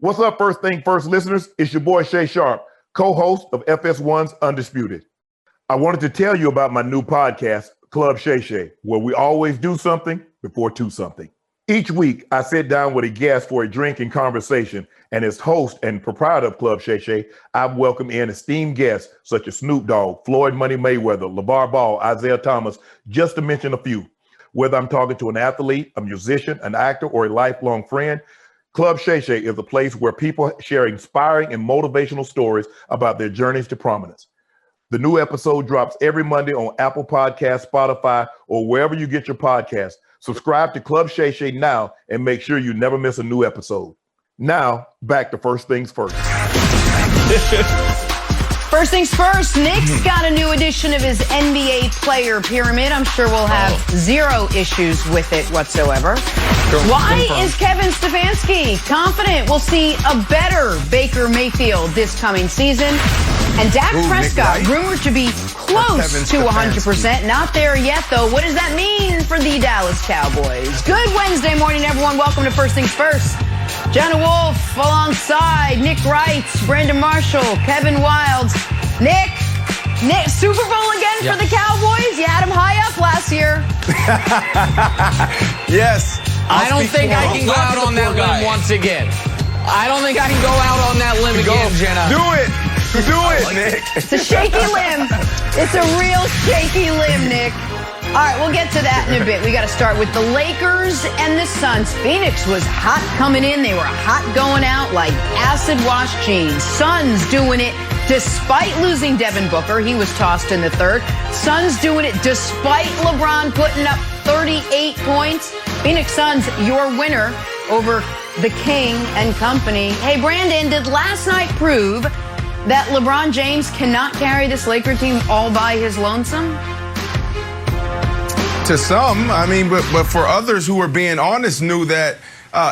What's up, First Thing First listeners? It's your boy Shay Sharp, co-host of FS1's Undisputed. I wanted to tell you about my new podcast, Club Shay Shay, where we always do something before two something. Each week, I sit down with a guest for a drink and conversation, and as host and proprietor of Club Shay Shay, I've welcomed in esteemed guests such as Snoop Dogg, Floyd Money Mayweather, LeVar Ball, Isaiah Thomas, just to mention a few. Whether I'm talking to an athlete, a musician, an actor, or a lifelong friend, Club Shay Shay is a place where people share inspiring and motivational stories about their journeys to prominence. The new episode drops every Monday on Apple Podcasts, Spotify, or wherever you get your podcasts. Subscribe to Club Shay Shay now and make sure you never miss a new episode. Now, back to First Things First. First things first, Nick's got a new edition of his NBA player pyramid. I'm sure we'll have zero issues with it whatsoever. Why is Kevin Stefanski confident we'll see a better Baker Mayfield this coming season? And Dak Prescott, rumored to be close to 100%. Not there yet, though. What does that mean for the Dallas Cowboys? Good Wednesday morning, everyone. Welcome to First Things First. Jenna Wolfe alongside Nick Wright, Brandon Marshall, Kevin Wilds. Nick, Super Bowl again for the Cowboys? You had them high up last year. Yes. I don't think I can go out on that limb once again. I don't think I can go out on that limb again, Jenna. Do it. Do it, Nick. It's a shaky limb. It's a real shaky limb, Nick. All right, we'll get to that in a bit. We got to start with the Lakers and the Suns. Phoenix was hot coming in. They were hot going out like acid wash jeans. Suns doing it despite losing Devin Booker. He was tossed in the third. Suns doing it despite LeBron putting up 38 points. Phoenix Suns, your winner over the King and company. Hey, Brandon, did last night prove that LeBron James cannot carry this Laker team all by his lonesome? To some, I mean, but for others who were being honest knew that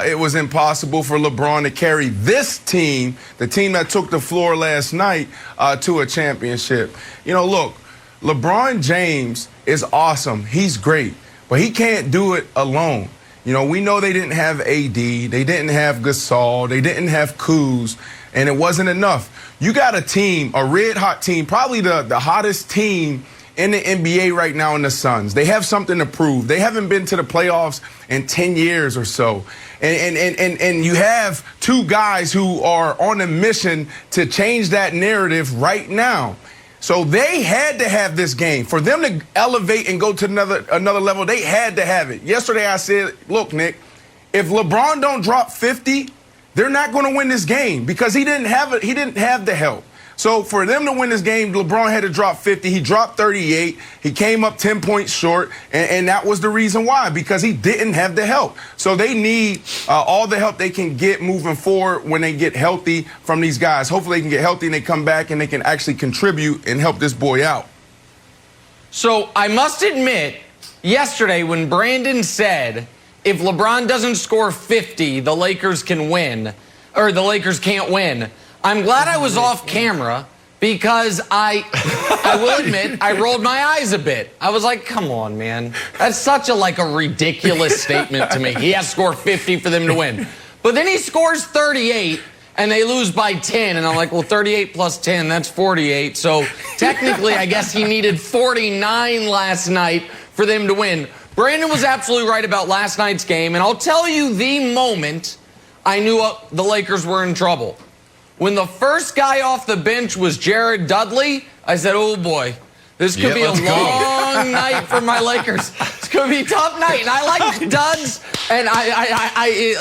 it was impossible for LeBron to carry this team, the team that took the floor last night, to a championship. You know, look, LeBron James is awesome. He's great, but he can't do it alone. You know, we know they didn't have AD, they didn't have Gasol, they didn't have Kuz, and it wasn't enough. You got a team, a red-hot team, probably the hottest team in the NBA right now in the Suns. They have something to prove. They haven't been to the playoffs in 10 years or so. And you have two guys who are on a mission to change that narrative right now. So they had to have this game. For them to elevate and go to another level, they had to have it. Yesterday I said, look, Nick, if LeBron don't drop 50, they're not going to win this game because he didn't have the help. So for them to win this game, LeBron had to drop 50. He dropped 38. He came up 10 points short, and that was the reason why, because he didn't have the help. So they need all the help they can get moving forward when they get healthy from these guys. Hopefully they can get healthy and they come back and they can actually contribute and help this boy out. So I must admit, yesterday when Brandon said, if LeBron doesn't score 50, the Lakers can win, or the Lakers can't win, I'm glad I was off camera because I will admit, I rolled my eyes a bit. I was like, come on, man. That's such a ridiculous statement to make. He has to score 50 for them to win. But then he scores 38 and they lose by 10. And I'm like, well, 38 plus 10, that's 48. So technically, I guess he needed 49 last night for them to win. Brandon was absolutely right about last night's game. And I'll tell you the moment I knew the Lakers were in trouble. When the first guy off the bench was Jared Dudley, I said, oh, boy, this could be a long night for my Lakers. It's going to be a tough night. And I like Duds, and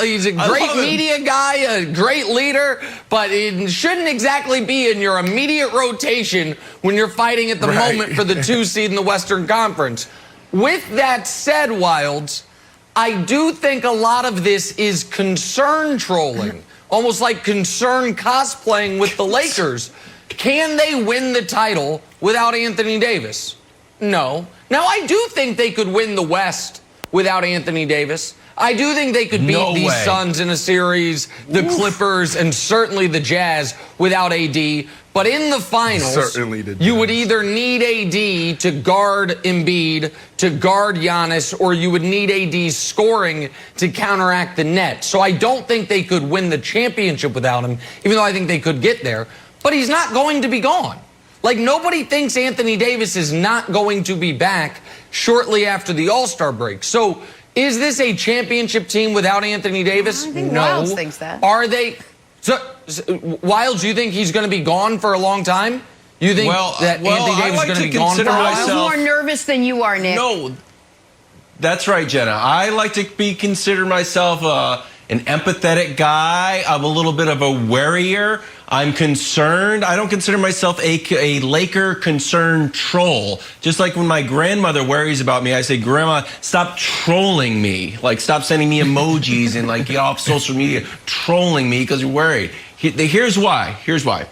he's a great media guy, a great leader, but it shouldn't exactly be in your immediate rotation when you're fighting at the moment for the 2 seed in the Western Conference. With that said, Wilds, I do think a lot of this is concern trolling. Almost like concern cosplaying with the Lakers. Can they win the title without Anthony Davis? No. Now, I do think they could win the West without Anthony Davis. I do think they could beat these Suns in a series, the Clippers, and certainly the Jazz without AD. But in the finals, you would either need AD to guard Embiid, to guard Giannis, or you would need AD scoring to counteract the net. So I don't think they could win the championship without him, even though I think they could get there. But he's not going to be gone. Like, nobody thinks Anthony Davis is not going to be back shortly after the All-Star break. So is this a championship team without Anthony Davis? I think Wiles thinks that. Are they? So, Wiles, you think he's going to be gone for a long time? You think that Anthony Davis is going to be gone for a while? I'm more nervous than you are, Nick. No, that's right, Jenna. I like to consider myself an empathetic guy. I'm a little bit of a worrier. I'm concerned. I don't consider myself a Laker concerned troll. Just like when my grandmother worries about me, I say, Grandma, stop trolling me. Like, stop sending me emojis and like get off social media trolling me because you're worried. Here's why. Here's why.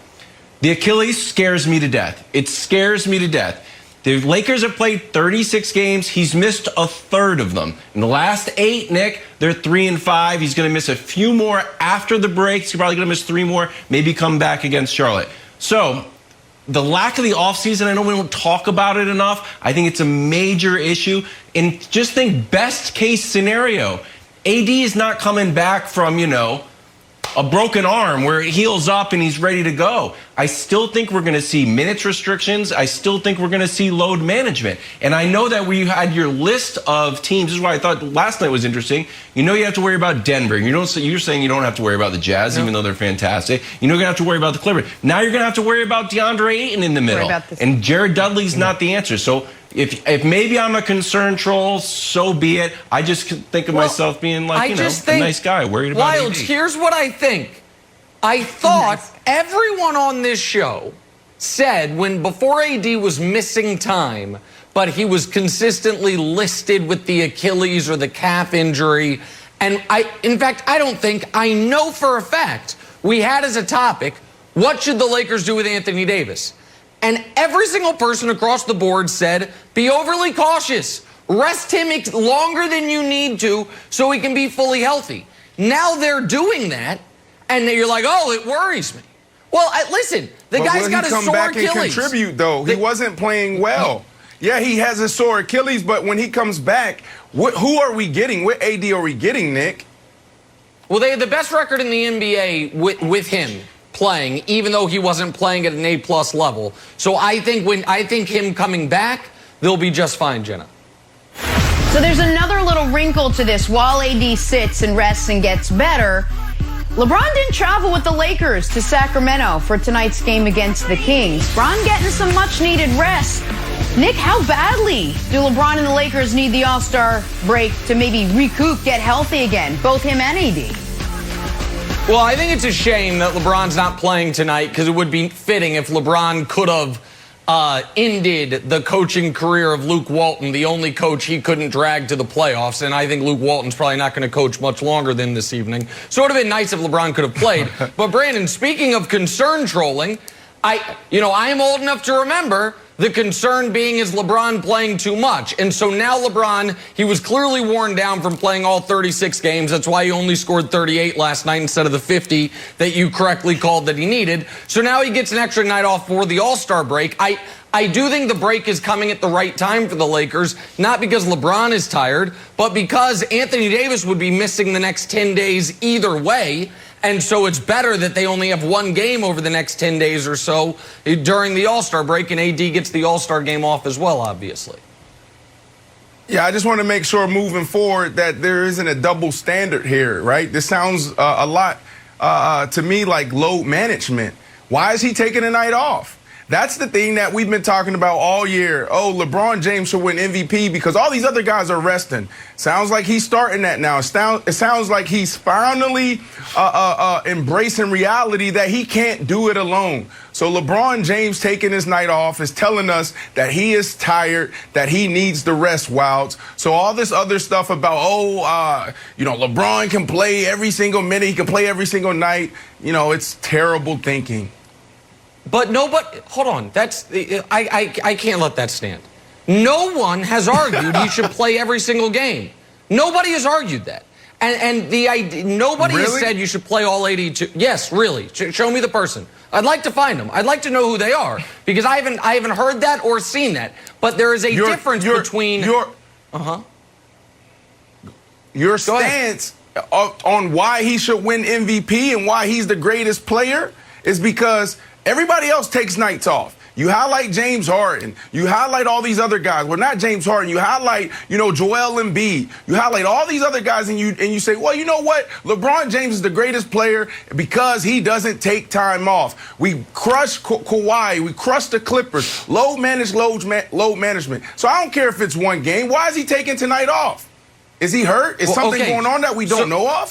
The Achilles scares me to death. It scares me to death. The Lakers have played 36 games. He's missed a third of them. In the last 8, Nick, they're 3-5. He's going to miss a few more after the break. He's probably going to miss 3 more, maybe come back against Charlotte. So the lack of the offseason, I know we don't talk about it enough. I think it's a major issue. And just think best case scenario. AD is not coming back from, a broken arm where it heals up and he's ready to go. I still think we're going to see minutes restrictions. I still think we're going to see load management. And I know that we had your list of teams. This is why I thought last night was interesting. You have to worry about Denver. You're saying you don't have to worry about the Jazz, even though they're fantastic. You're going to have to worry about the Clippers. Now you're going to have to worry about DeAndre Ayton in the middle. And Jared Dudley's not the answer. So if maybe I'm a concerned troll, so be it. I just think of myself being like, a nice guy, worried about AD. Wilds, here's what I think. I thought everyone on this show said before AD was missing time, but he was consistently listed with the Achilles or the calf injury. And in fact, I know for a fact we had as a topic, what should the Lakers do with Anthony Davis? And every single person across the board said, be overly cautious. Rest him longer than you need to so he can be fully healthy. Now they're doing that, and you're like, oh, it worries me. Well, listen, the guy's got a sore Achilles. Will he come back and contribute, though? He wasn't playing well. Yeah, he has a sore Achilles, but when he comes back, who are we getting? What AD are we getting, Nick? Well, they had the best record in the NBA with him playing, even though he wasn't playing at an A+ level. So I think him coming back, they'll be just fine, Jenna. So there's another little wrinkle to this. While AD sits and rests and gets better, LeBron didn't travel with the Lakers to Sacramento for tonight's game against the Kings. LeBron getting some much-needed rest. Nick, how badly do LeBron and the Lakers need the All-Star break to maybe recoup, get healthy again, both him and AD? Well, I think it's a shame that LeBron's not playing tonight because it would be fitting if LeBron could have ended the coaching career of Luke Walton, the only coach he couldn't drag to the playoffs. And I think Luke Walton's probably not going to coach much longer than this evening. So it would have been nice if LeBron could have played. But Brandon, speaking of concern trolling, I am old enough to remember the concern being is LeBron playing too much. And so now LeBron, he was clearly worn down from playing all 36 games. That's why he only scored 38 last night instead of the 50 that you correctly called that he needed. So now he gets an extra night off for the All-Star break. I do think the break is coming at the right time for the Lakers, not because LeBron is tired, but because Anthony Davis would be missing the next 10 days either way. And so it's better that they only have one game over the next 10 days or so during the All-Star break, and AD gets the All-Star game off as well, obviously. Yeah, I just want to make sure moving forward that there isn't a double standard here, right? This sounds a lot to me like load management. Why is he taking a night off? That's the thing that we've been talking about all year. Oh, LeBron James should win MVP because all these other guys are resting. Sounds like he's starting that now. It sounds like he's finally embracing reality that he can't do it alone. So LeBron James taking his night off is telling us that he is tired, that he needs the rest, Wilds. So all this other stuff about, LeBron can play every single minute, he can play every single night, it's terrible thinking. But hold on. I can't let that stand. No one has argued he should play every single game. Nobody has argued that. And the idea, nobody has said you should play all 82. Yes, really. Show me the person. I'd like to find them. I'd like to know who they are because I haven't heard that or seen that. But there is a difference between your stance on why he should win MVP and why he's the greatest player is because everybody else takes nights off. You highlight James Harden. You highlight all these other guys. Well, not James Harden. You highlight, Joel Embiid. You highlight all these other guys, and you say, well, you know what? LeBron James is the greatest player because he doesn't take time off. We crushed Kawhi. We crushed the Clippers. Load management. So I don't care if it's one game. Why is he taking tonight off? Is he hurt? Is something going on that we don't know of?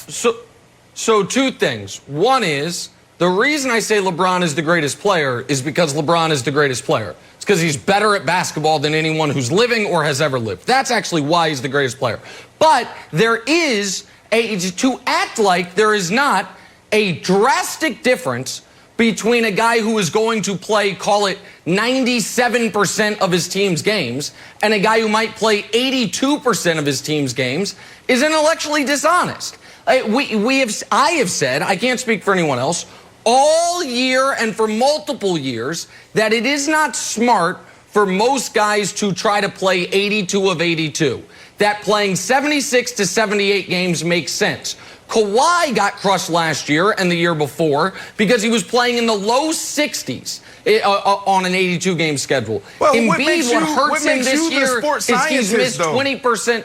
So two things. One is, the reason I say LeBron is the greatest player is because LeBron is the greatest player. It's because he's better at basketball than anyone who's living or has ever lived. That's actually why he's the greatest player. But there is to act like there is not a drastic difference between a guy who is going to play, call it 97% of his team's games, and a guy who might play 82% of his team's games is intellectually dishonest. I have said, I can't speak for anyone else, all year and for multiple years that it is not smart for most guys to try to play 82 of 82. That playing 76 to 78 games makes sense. Kawhi got crushed last year and the year before because he was playing in the low 60s on an 82-game schedule. Well, Embiid, what hurts him this year is he's missed 20%.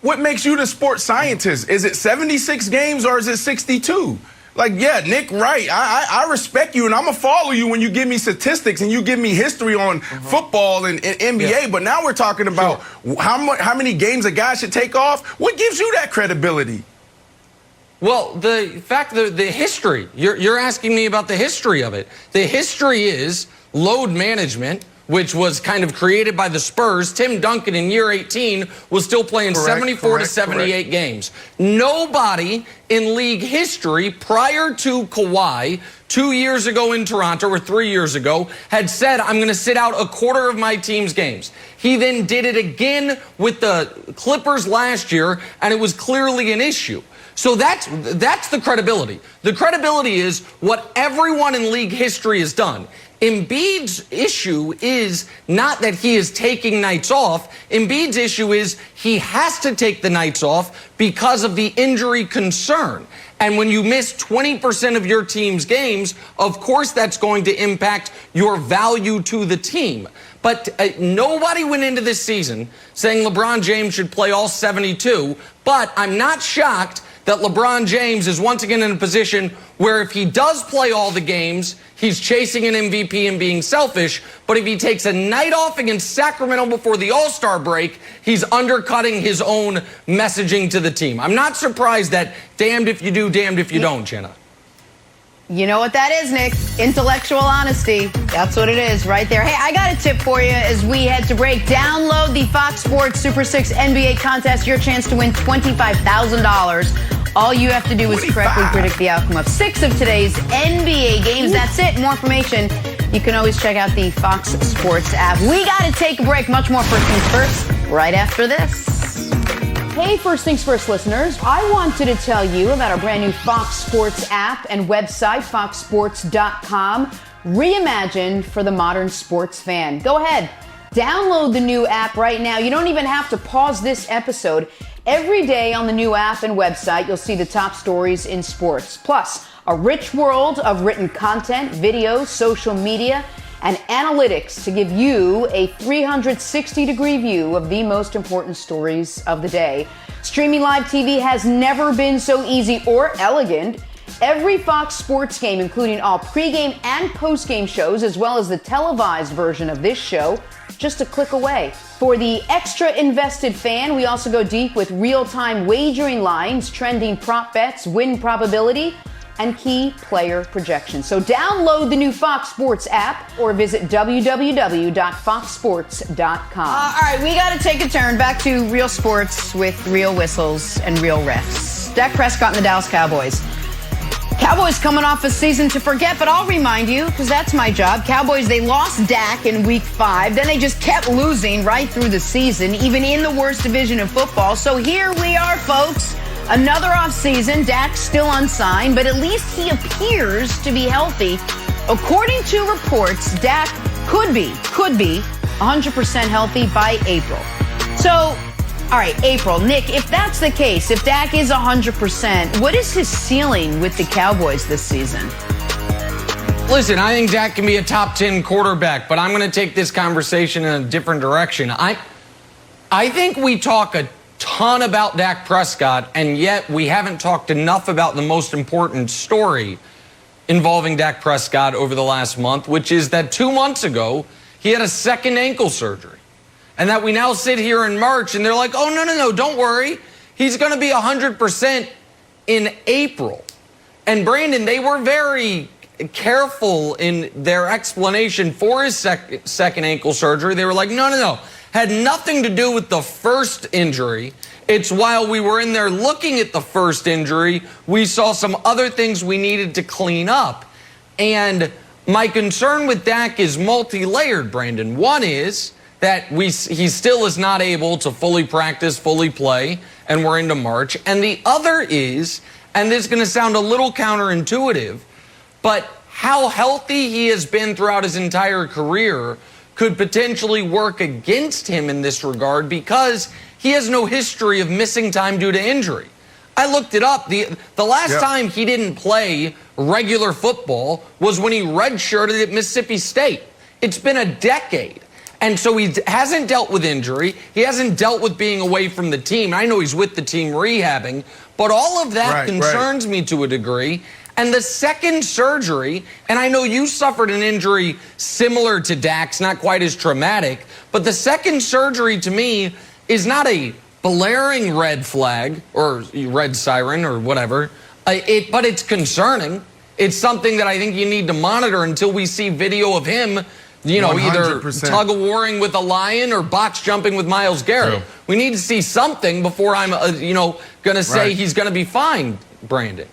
What makes you the sports scientist? Is it 76 games or is it 62? Like, yeah, Nick Wright, I respect you and I'm going to follow you when you give me statistics and you give me history on football and NBA. Yeah. But now we're talking about how many games a guy should take off. What gives you that credibility? Well, the fact that the history, you're asking me about the history of it. The history is load management, which was kind of created by the Spurs. Tim Duncan in year 18 was still playing 74 to 78 games. Nobody in league history prior to Kawhi 2 years ago in Toronto or 3 years ago had said, I'm going to sit out a quarter of my team's games. He then did it again with the Clippers last year, and it was clearly an issue. So that's the credibility. The credibility is what everyone in league history has done. Embiid's issue is not that he is taking nights off. Embiid's issue is he has to take the nights off because of the injury concern. And when you miss 20% of your team's games, of course that's going to impact your value to the team. But nobody went into this season saying LeBron James should play all 72, but I'm not shocked that LeBron James is once again in a position where if he does play all the games, he's chasing an MVP and being selfish. But if he takes a night off against Sacramento before the All-Star break, he's undercutting his own messaging to the team. I'm not surprised that damned if you do, damned if you don't, Jenna. You know what that is, Nick? Intellectual honesty. That's what it is right there. Hey, I got a tip for you as we head to break. Download the Fox Sports Super 6 NBA contest. Your chance to win $25,000. All you have to do is correctly predict the outcome of 6 of today's NBA games. That's it. More information, you can always check out the Fox Sports app. We got to take a break. Much more First Things First right after this. Hey, First Things First listeners, I wanted to tell you about our brand new Fox Sports app and website, foxsports.com, reimagined for the modern sports fan. Go ahead, download the new app right now. You don't even have to pause this episode. Every day on the new app and website, you'll see the top stories in sports, plus a rich world of written content, videos, social media, and analytics to give you a 360-degree view of the most important stories of the day. Streaming live TV has never been so easy or elegant. Every Fox Sports game, including all pregame and postgame shows, as well as the televised version of this show, just a click away. For the extra invested fan, we also go deep with real-time wagering lines, trending prop bets, win probability, and key player projections. So download the new Fox Sports app or visit www.foxsports.com. All right, we got to take a turn back to real sports with real whistles and real refs. Dak Prescott and the Dallas Cowboys Cowboys coming off a season to forget, but I'll remind you, because that's my job. Cowboys, they lost Dak in week 5. Then they just kept losing right through the season, even in the worst division of football. So here we are, folks. Another offseason. Dak's still unsigned, but at least he appears to be healthy. According to reports, Dak could be 100% healthy by April. So, all right, April. Nick, if that's the case, if Dak is 100%, what is his ceiling with the Cowboys this season? Listen, I think Dak can be a top 10 quarterback, but I'm going to take this conversation in a different direction. I think we talk a ton about Dak Prescott, and yet we haven't talked enough about the most important story involving Dak Prescott over the last month, which is that 2 months ago, he had a second ankle surgery. And that we now sit here in March and they're like, oh, no, don't worry. He's going to be 100% in April. And Brandon, they were very careful in their explanation for his second ankle surgery. They were like, no. Had nothing to do with the first injury. It's while we were in there looking at the first injury, we saw some other things we needed to clean up. And my concern with Dak is multi-layered, Brandon. One is that he still is not able to fully practice, fully play, and we're into March. And the other is, and this is going to sound a little counterintuitive, but how healthy he has been throughout his entire career could potentially work against him in this regard because he has no history of missing time due to injury. I looked it up. The last time he didn't play regular football was when he redshirted at Mississippi State. It's been a decade. And so he hasn't dealt with injury. He hasn't dealt with being away from the team. I know he's with the team rehabbing, but all of that concerns me to a degree. And the second surgery, and I know you suffered an injury similar to Dak's, not quite as traumatic, but the second surgery to me is not a blaring red flag or red siren or whatever, but it's concerning. It's something that I think you need to monitor until we see video of him, either 100%. tug-of-warring with a lion or box jumping with Myles Garrett. True. We need to see something before I'm, going to say he's going to be fine, Brandon.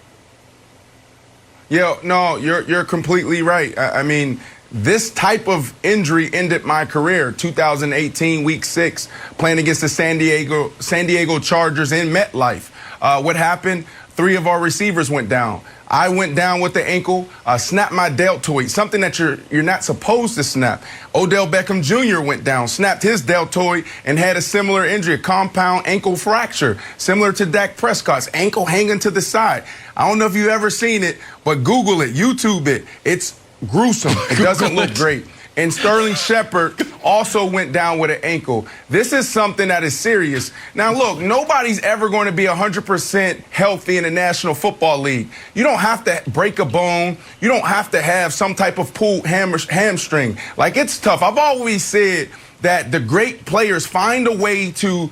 Yeah, no, you're completely right. I mean, this type of injury ended my career. 2018, Week 6, playing against the San Diego Chargers in MetLife. What happened? 3 of our receivers went down. I went down with the ankle, snapped my deltoid, something that you're not supposed to snap. Odell Beckham Jr. went down, snapped his deltoid, and had a similar injury, a compound ankle fracture, similar to Dak Prescott's ankle hanging to the side. I don't know if you've ever seen it, but Google it, YouTube it. It's gruesome. It doesn't look great. And Sterling Shepard also went down with an ankle. This is something that is serious. Now, look, nobody's ever going to be 100% healthy in the National Football League. You don't have to break a bone. You don't have to have some type of pulled hamstring. Like, it's tough. I've always said that the great players find a way to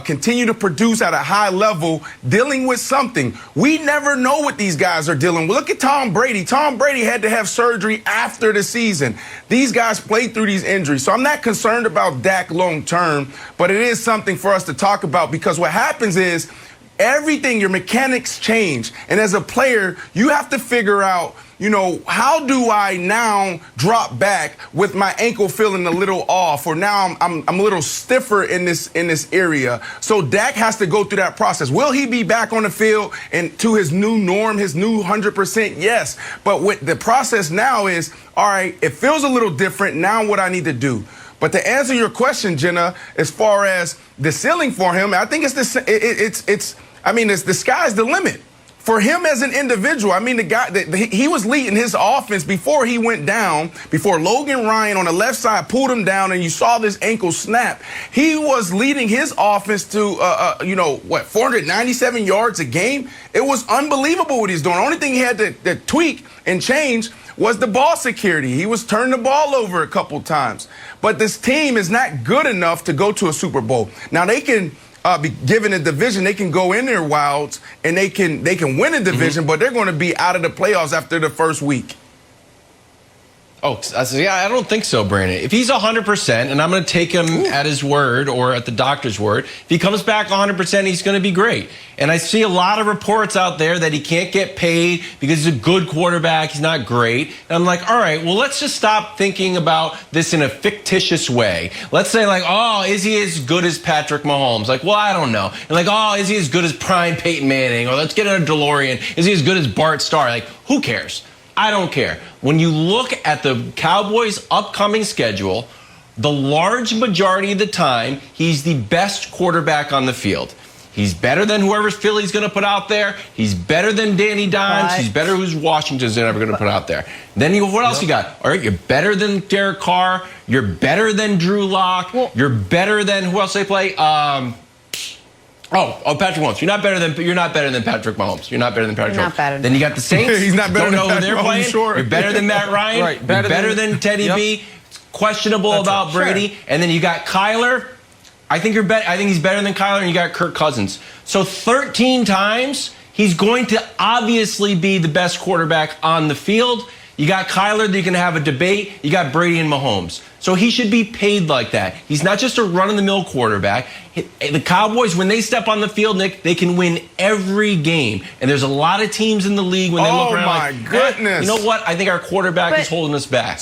continue to produce at a high level, dealing with something. We never know what these guys are dealing with. Look at Tom Brady. Tom Brady had to have surgery after the season. These guys played through these injuries. So I'm not concerned about Dak long term, but it is something for us to talk about because what happens is everything, your mechanics change. And as a player, you have to figure out, how do I now drop back with my ankle feeling a little off, or now I'm a little stiffer in this area. So Dak has to go through that process. Will he be back on the field and to his new norm, his new 100%? Yes. But what the process now is, all right, it feels a little different. Now what I need to do. But to answer your question, Jenna, as far as the ceiling for him, I think the sky's the limit. For him as an individual, I mean, the guy, he was leading his offense before he went down, before Logan Ryan on the left side pulled him down and you saw this ankle snap. He was leading his offense to, 497 yards a game? It was unbelievable what he's doing. The only thing he had to tweak and change was the ball security. He was turning the ball over a couple times. But this team is not good enough to go to a Super Bowl. Now, they can be given a division, they can go in there wilds and they can win a division, but they're going to be out of the playoffs after the first week. Oh, I said, yeah, I don't think so, Brandon. If he's 100%, and I'm going to take him at his word or at the doctor's word, if he comes back 100%, he's going to be great. And I see a lot of reports out there that he can't get paid because he's a good quarterback. He's not great. And I'm like, all right, well, let's just stop thinking about this in a fictitious way. Let's say, like, oh, is he as good as Patrick Mahomes? Like, well, I don't know. And like, oh, is he as good as prime Peyton Manning? Or let's get in a DeLorean. Is he as good as Bart Starr? Like, who cares? I don't care. When you look at the Cowboys' upcoming schedule, the large majority of the time, he's the best quarterback on the field. He's better than whoever Philly's going to put out there. He's better than Danny Dimes. He's better who's Washington's ever going to put out there. Then what else you got? All right, you're better than Derek Carr. You're better than Drew Lock. You're better than who else they play? Oh, Patrick Mahomes. You're not better than Patrick Mahomes. You're not better than Patrick Mahomes. Then you got the Saints. He's not better Don't than know who they're Patrick Mahomes, playing. sure. You're better than Matt Ryan. Right. You're better than Teddy B. It's questionable about Brady. Sure. And then you got Kyler. I think he's better than Kyler, and you got Kirk Cousins. So 13 times, he's going to obviously be the best quarterback on the field. You got Kyler that you can have a debate. You got Brady and Mahomes. So he should be paid like that. He's not just a run-of-the-mill quarterback. The Cowboys, when they step on the field, Nick, they can win every game. And there's a lot of teams in the league when they look around like, oh my goodness. You know what? I think our quarterback is holding us back.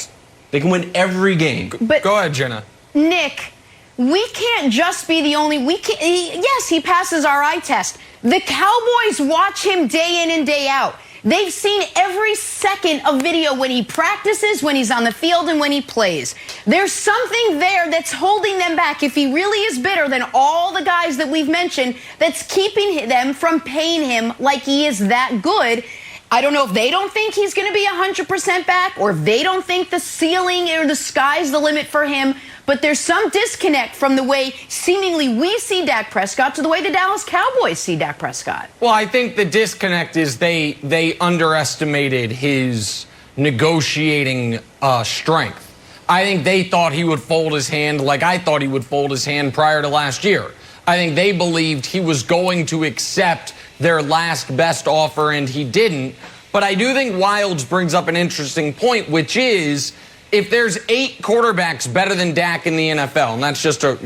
They can win every game. But Go ahead, Jenna. Nick, we can't just be the only. Yes, he passes our eye test. The Cowboys watch him day in and day out. They've seen every second of video when he practices, when he's on the field, and when he plays. There's something there that's holding them back. If he really is better than all the guys that we've mentioned, that's keeping them from paying him like he is that good. I don't know if they don't think he's going to be 100% back, or if they don't think the ceiling or the sky's the limit for him. But there's some disconnect from the way seemingly we see Dak Prescott to the way the Dallas Cowboys see Dak Prescott. Well, I think the disconnect is they underestimated his negotiating strength. I think they thought he would fold his hand like I thought he would fold his hand prior to last year. I think they believed he was going to accept their last best offer, and he didn't. But I do think Wildes brings up an interesting point, which is if there's 8 quarterbacks better than Dak in the NFL, and that's just a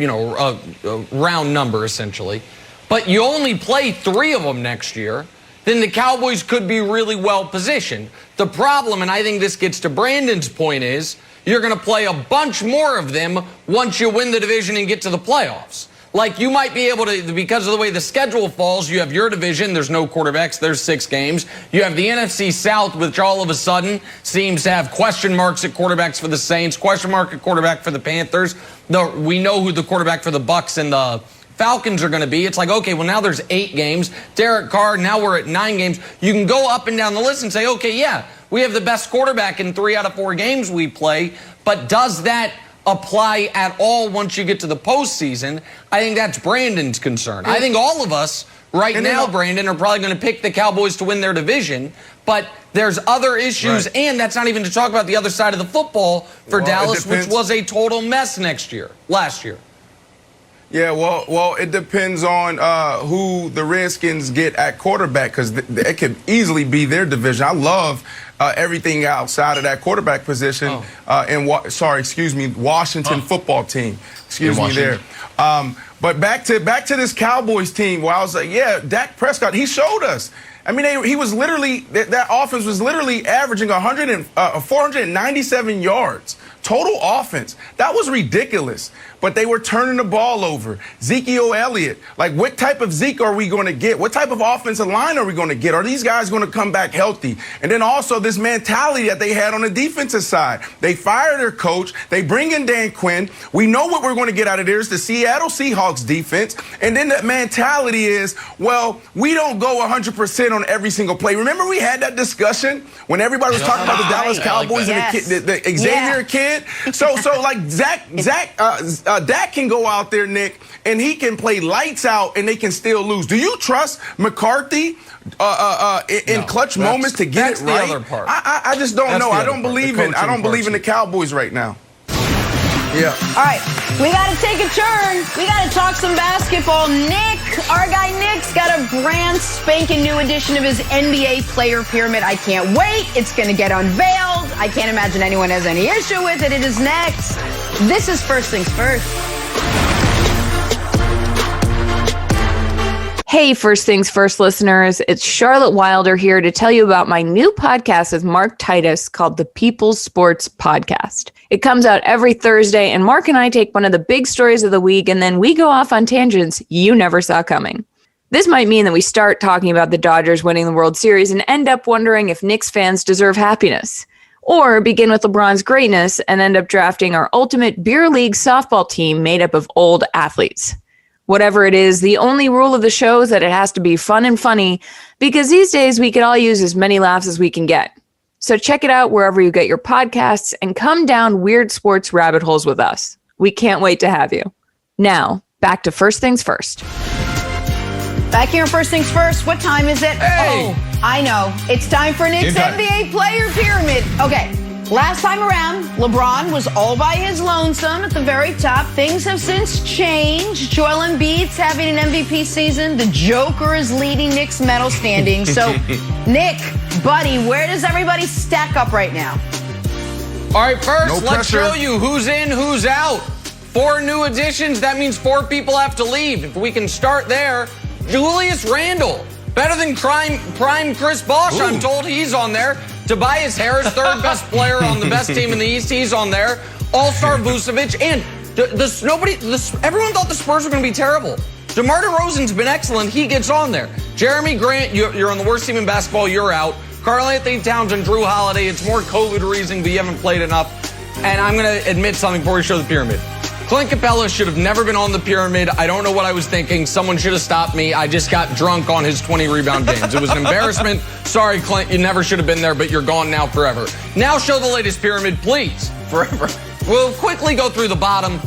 round number essentially, but you only play 3 of them next year, then the Cowboys could be really well positioned. The problem, and I think this gets to Brandon's point, is you're going to play a bunch more of them once you win the division and get to the playoffs. Like, you might be able to, because of the way the schedule falls, you have your division, there's no quarterbacks, there's 6 games. You have the NFC South, which all of a sudden seems to have question marks at quarterbacks for the Saints, question mark at quarterback for the Panthers. We know who the quarterback for the Bucs and the Falcons are going to be. It's like, okay, well, now there's 8 games. Derek Carr, now we're at 9 games. You can go up and down the list and say, okay, yeah, we have the best quarterback in 3 out of 4 games we play, but does that apply at all once you get to the postseason? I think that's Brandon's concern. I think all of us right now, Brandon, are probably going to pick the Cowboys to win their division, but there's other issues, and that's not even to talk about the other side of the football for Dallas, which was a total mess last year. Yeah, well, it depends on who the Redskins get at quarterback, because it could easily be their division. I love everything outside of that quarterback position. Washington football team. Excuse me there. But back to this Cowboys team, where I was like, yeah, Dak Prescott, he showed us. I mean, he was literally, that offense was literally averaging 497 yards. Total offense. That was ridiculous. But they were turning the ball over. Ezekiel Elliott, like, what type of Zeke are we going to get? What type of offensive line are we going to get? Are these guys going to come back healthy? And then also this mentality that they had on the defensive side. They fire their coach. They bring in Dan Quinn. We know what we're going to get out of there is the Seattle Seahawks defense. And then that mentality is, well, we don't go 100% on every single play. Remember we had that discussion when everybody was talking about the Dallas Cowboys and the Xavier kid? So like Dak can go out there, Nick, and he can play lights out and they can still lose. Do you trust McCarthy in clutch moments to get it right? The other part. I just don't know. I don't believe in the Cowboys right now. Yeah. All right, we got to take a turn. We got to talk some basketball. Nick, Our guy Nick's got a brand spanking new edition of his NBA player pyramid. I can't wait. It's going to get unveiled. I can't imagine anyone has any issue with it. It is next. This is First Things First. Hey, First Things First listeners, it's Charlotte Wilder here to tell you about my new podcast with Mark Titus called the People's Sports Podcast. It comes out every Thursday, and Mark and I take one of the big stories of the week, and then we go off on tangents you never saw coming. This might mean that we start talking about the Dodgers winning the World Series and end up wondering if Knicks fans deserve happiness. Or begin with LeBron's greatness and end up drafting our ultimate beer league softball team made up of old athletes. Whatever it is, the only rule of the show is that it has to be fun and funny, because these days we could all use as many laughs as we can get. So check it out wherever you get your podcasts and come down weird sports rabbit holes with us. We can't wait to have you. Now, back to First Things First. Back here in First Things First. What time is it? Hey! Oh, I know. It's time for Nick's NBA player pyramid. Okay. Last time around, LeBron was all by his lonesome at the very top. Things have since changed. Joel Embiid's having an MVP season. The Joker is leading Nick's medal standing. So, Nick, buddy, where does everybody stack up right now? All right, first, No let's pressure. show you who's in, who's out. 4 new additions. That means 4 people have to leave. If we can start there, Julius Randle. Better than prime Chris Bosh. I'm told he's on there. Tobias Harris, 3rd best player on the best team in the East. He's on there. All-star Vucevic. And everyone thought the Spurs were going to be terrible. DeMar DeRozan's been excellent. He gets on there. Jeremy Grant, you're on the worst team in basketball. You're out. Karl Anthony Towns and Drew Holiday. It's more COVID reason, but you haven't played enough. And I'm going to admit something before we show the pyramid. Clint Capella should have never been on the pyramid. I don't know what I was thinking. Someone should have stopped me. I just got drunk on his 20 rebound games. It was an embarrassment. Sorry, Clint, you never should have been there, but you're gone now forever. Now show the latest pyramid, please. Forever. We'll quickly go through the bottom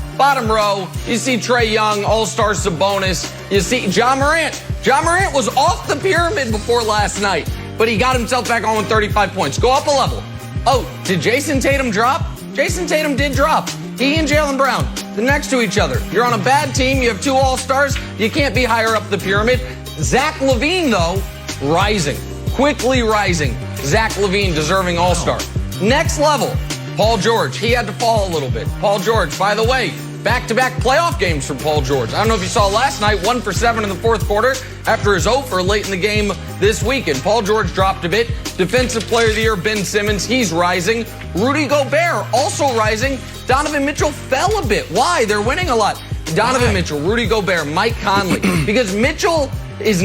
row. You see Trae Young, All-Star Sabonis. You see Ja Morant. Ja Morant was off the pyramid before last night, but he got himself back on with 35 points. Go up a level. Oh, did Jason Tatum drop? Jason Tatum did drop. He and Jaylen Brown, they're next to each other. You're on a bad team. You have 2 All-Stars. You can't be higher up the pyramid. Zach LaVine, though, rising. Quickly rising. Zach LaVine deserving All-Star. Next level, Paul George. He had to fall a little bit. Paul George, by the way, back-to-back playoff games for Paul George. I don't know if you saw last night, 1 for 7 in the 4th quarter after his 0 for late in the game this weekend. Paul George dropped a bit. Defensive Player of the Year, Ben Simmons, he's rising. Rudy Gobert also rising. Donovan Mitchell fell a bit. Why? They're winning a lot. Donovan Mitchell, Rudy Gobert, Mike Conley. Because Mitchell is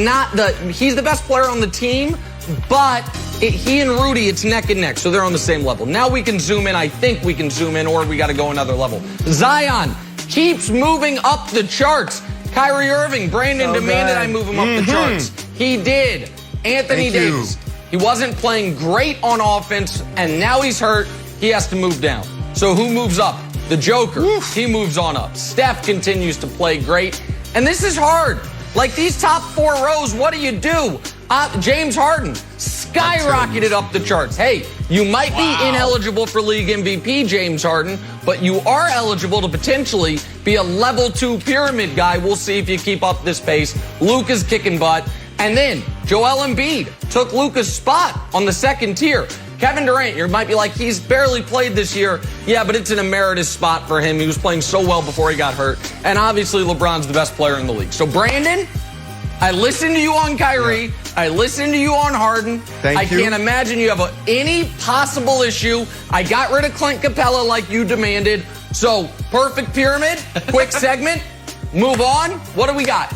he's the best player on the team, but he and Rudy, it's neck and neck, so they're on the same level. Now we can zoom in. I think we can zoom in, or we got to go another level. Zion keeps moving up the charts. Kyrie Irving, Brandon demanded I move him up the charts. He did. Anthony Davis, he wasn't playing great on offense, and now he's hurt. He has to move down. So who moves up? The Joker. He moves on up. Steph continues to play great. And this is hard. Like these top 4 rows, what do you do? James Harden skyrocketed up the charts. Hey, you might be ineligible for league MVP, James Harden, but you are eligible to potentially be a level 2 pyramid guy. We'll see if you keep up this pace. Luka's kicking butt. And then Joel Embiid took Luka's spot on the 2nd tier. Kevin Durant, you might be like, he's barely played this year. Yeah, but it's an emeritus spot for him. He was playing so well before he got hurt. And obviously, LeBron's the best player in the league. So, Brandon, I listened to you on Kyrie. I listened to you on Harden. Thank you. I can't imagine you have any possible issue. I got rid of Clint Capella like you demanded. So, perfect pyramid, quick segment, move on. What do we got?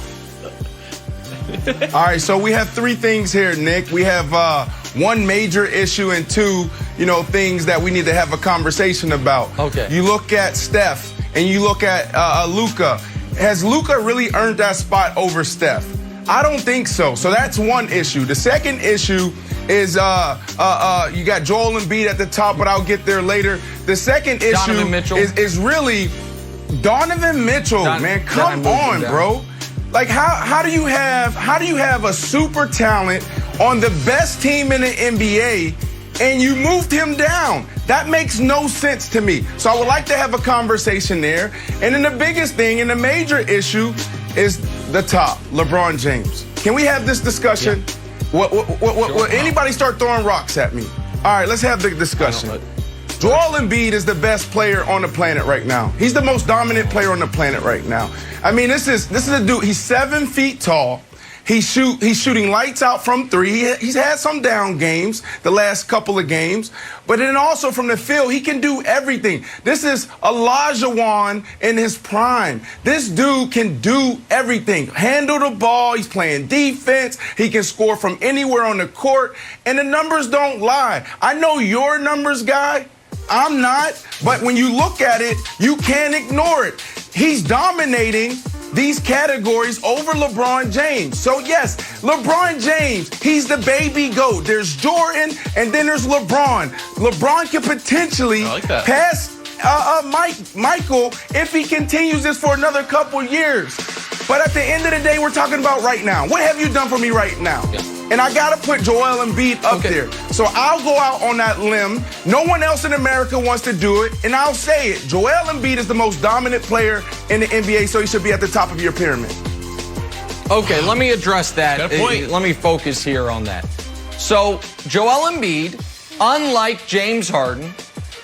All right, so we have 3 things here, Nick. We have 1 major issue and 2, things that we need to have a conversation about. Okay. You look at Steph and you look at Luka. Has Luka really earned that spot over Steph? I don't think so. So that's 1 issue. The second issue is you got Joel Embiid at the top, but I'll get there later. The second issue is really Donovan Mitchell, man. Come on, bro. Like how do you have a super talent on the best team in the NBA and you moved him down? That makes no sense to me. So I would like to have a conversation there. And then the biggest thing and the major issue is the top, LeBron James. Can we have this discussion? Yeah. What anybody start throwing rocks at me? All right, let's have the discussion. Joel Embiid is the best player on the planet right now. He's the most dominant player on the planet right now. I mean, this is a dude. He's 7 feet tall. He's shooting lights out from three. He's had some down games the last couple of games, but then also from the field, he can do everything. This is Olajuwon in his prime. This dude can do everything. Handle the ball. He's playing defense. He can score from anywhere on the court, and the numbers don't lie. I know you're a numbers guy. I'm not, but when you look at it, you can't ignore it. He's dominating these categories over LeBron James. So yes, LeBron James, he's the baby GOAT. There's Jordan, and then there's LeBron. LeBron can potentially pass Michael if he continues this for another couple years. But at the end of the day, we're talking about right now. What have you done for me right now? Yeah. And I got to put Joel Embiid up there. So I'll go out on that limb. No one else in America wants to do it. And I'll say it. Joel Embiid is the most dominant player in the NBA, so he should be at the top of your pyramid. Okay, let me address that. Let me focus here on that. So Joel Embiid, unlike James Harden,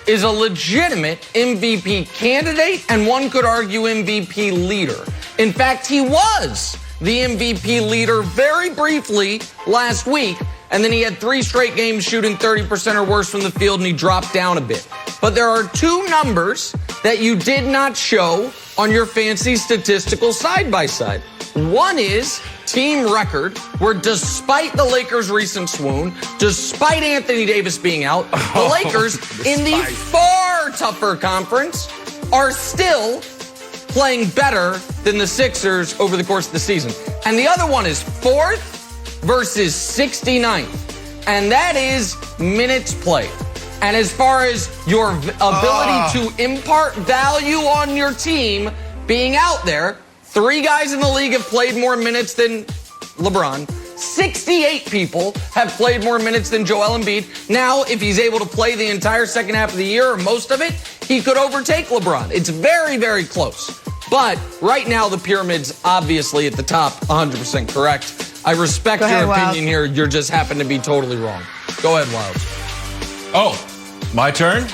is a legitimate MVP candidate, and one could argue MVP leader. In fact, he was the MVP leader very briefly last week, and then he had 3 straight games shooting 30% or worse from the field, and he dropped down a bit. But there are 2 numbers that you did not show on your fancy statistical side-by-side. One is team record, where despite the Lakers' recent swoon, despite Anthony Davis being out, the Lakers in the far tougher conference are still playing better than the Sixers over the course of the season. And the other one is 4th versus 69th. And that is minutes played. And as far as your ability to impart value on your team being out there, 3 guys in the league have played more minutes than LeBron. 68 people have played more minutes than Joel Embiid. Now, if he's able to play the entire second half of the year or most of it, he could overtake LeBron. It's very, very close. But right now, the pyramid's obviously at the top, 100% correct. I respect your opinion here. You just happen to be totally wrong. Go ahead, Wilds. Oh, my turn?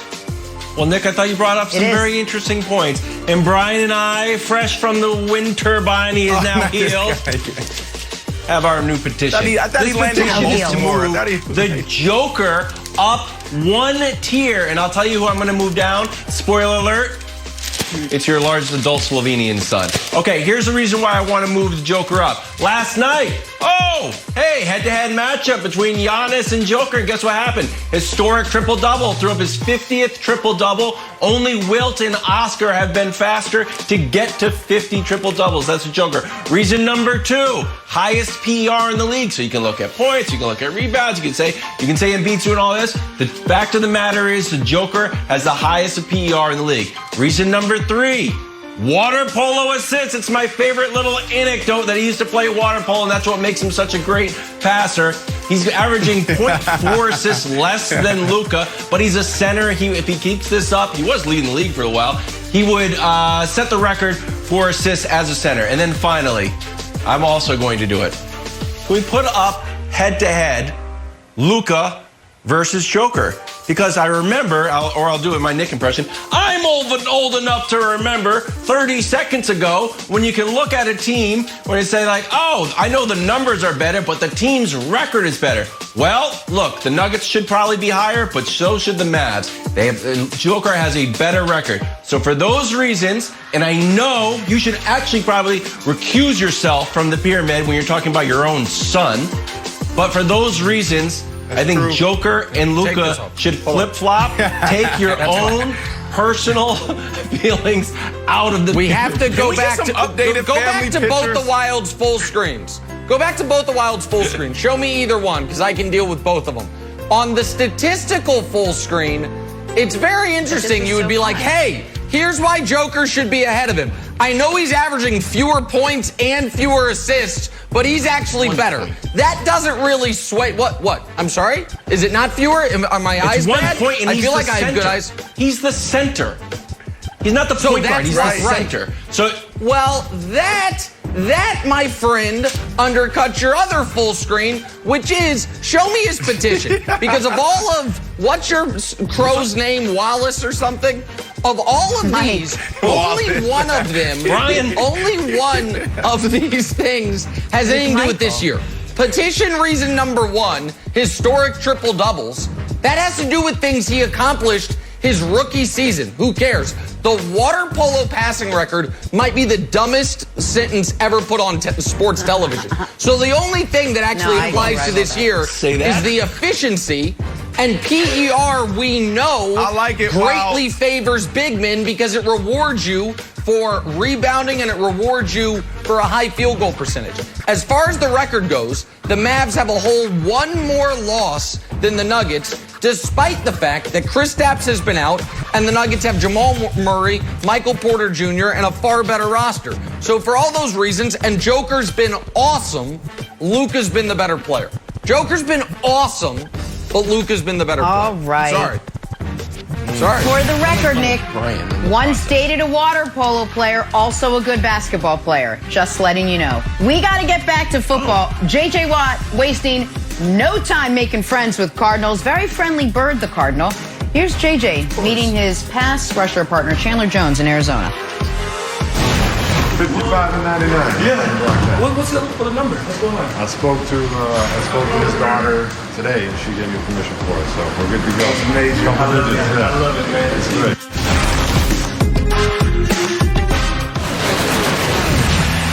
Well, Nick, I thought you brought up some very interesting points. And Brian and I, fresh from the wind turbine, he is now healed. Have our new petition. I thought he landed the Joker up 1 tier. And I'll tell you who I'm going to move down. Spoiler alert. It's your largest adult Slovenian son. Okay, here's the reason why I want to move the Joker up. Last night, head-to-head matchup between Giannis and Joker. And guess what happened? Historic triple-double. Threw up his 50th triple-double. Only Wilt and Oscar have been faster to get to 50 triple-doubles. That's the Joker. Reason number 2, highest PER in the league. So you can look at points, you can look at rebounds, you can say Embiid's doing all this. The fact of the matter is the Joker has the highest PER in the league. Reason number 3, water polo assists. It's my favorite little anecdote that he used to play water polo, and that's what makes him such a great passer. He's averaging 0.4 assists less than Luka, but he's a center. If he keeps this up, he was leading the league for a while, he would set the record for assists as a center. And then finally, I'm also going to do it. We put up head-to-head Luka versus Joker. Because I remember, I'll do it in my Nick impression, I'm old enough to remember 30 seconds ago when you can look at a team where you say like, oh, I know the numbers are better, but the team's record is better. Well, look, the Nuggets should probably be higher, but so should the Mavs. Joker has a better record. So for those reasons, and I know you should actually probably recuse yourself from the pyramid when you're talking about your own son, but for those reasons, I think Joker and Luka should flip-flop. Take your own personal feelings out of the. We have to go back to both the Wilds full screens. Go back to both the Wilds full screen. Show me either one, because I can deal with both of them. On the statistical full screen, it's very interesting. You would be like, hey, here's why Joker should be ahead of him. I know he's averaging fewer points and fewer assists, but he's actually better. That doesn't really sway. What? I'm sorry? Is it not fewer? Are my eyes bad? Point, and I feel like I have good eyes. He's the center. He's not the point guard. He's the center. So, well, that that, my friend, undercuts your other full screen, which is show me his petition. Because of all of, what's your crow's name, Wallace or something? Of all of these, only one of them, Brian. only one of these things has anything to do with this year. Petition reason number 1, historic triple doubles. That has to do with things he accomplished his rookie season. Who cares? The water polo passing record might be the dumbest sentence ever put on sports television. So the only thing that actually applies to this year is the efficiency. And PER, we know, I like it, greatly favors big men because it rewards you for rebounding and it rewards you for a high field goal percentage. As far as the record goes, the Mavs have a whole one more loss than the Nuggets, despite the fact that Kristaps has been out and the Nuggets have Jamal Murray, Michael Porter Jr., and a far better roster. So for all those reasons, and Joker's been awesome, Luka's been the better player. Joker's been awesome, but Luka's been the better player. All right. Sorry. For the record, Nick, once dated a water polo player, also a good basketball player. Just letting you know. We got to get back to football. J.J. Watt wasting no time making friends with Cardinals. Very friendly bird, the Cardinal. Here's J.J. meeting his pass rusher partner, Chandler Jones, in Arizona. 55 and 99. Yeah. What's the number? What's going on? I spoke to his daughter today, and she gave me permission for it, so we're good to go. It's amazing. I love it, man. It's great.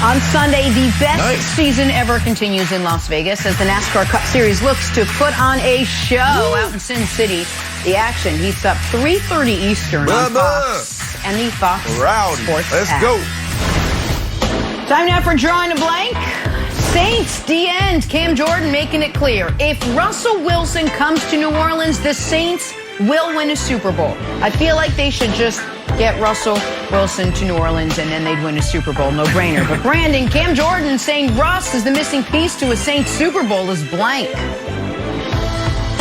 On Sunday, the best season ever continues in Las Vegas as the NASCAR Cup Series looks to put on a show out in Sin City. The action heats up 3:30 Eastern on Fox and the Fox Sports Let's app. go. Time now for Drawing a Blank. Saints, the end. Cam Jordan making it clear. If Russell Wilson comes to New Orleans, the Saints will win a Super Bowl. I feel like they should just get Russell Wilson to New Orleans and then they'd win a Super Bowl. No brainer. But Brandon, Cam Jordan saying Russ is the missing piece to a Saints Super Bowl is blank.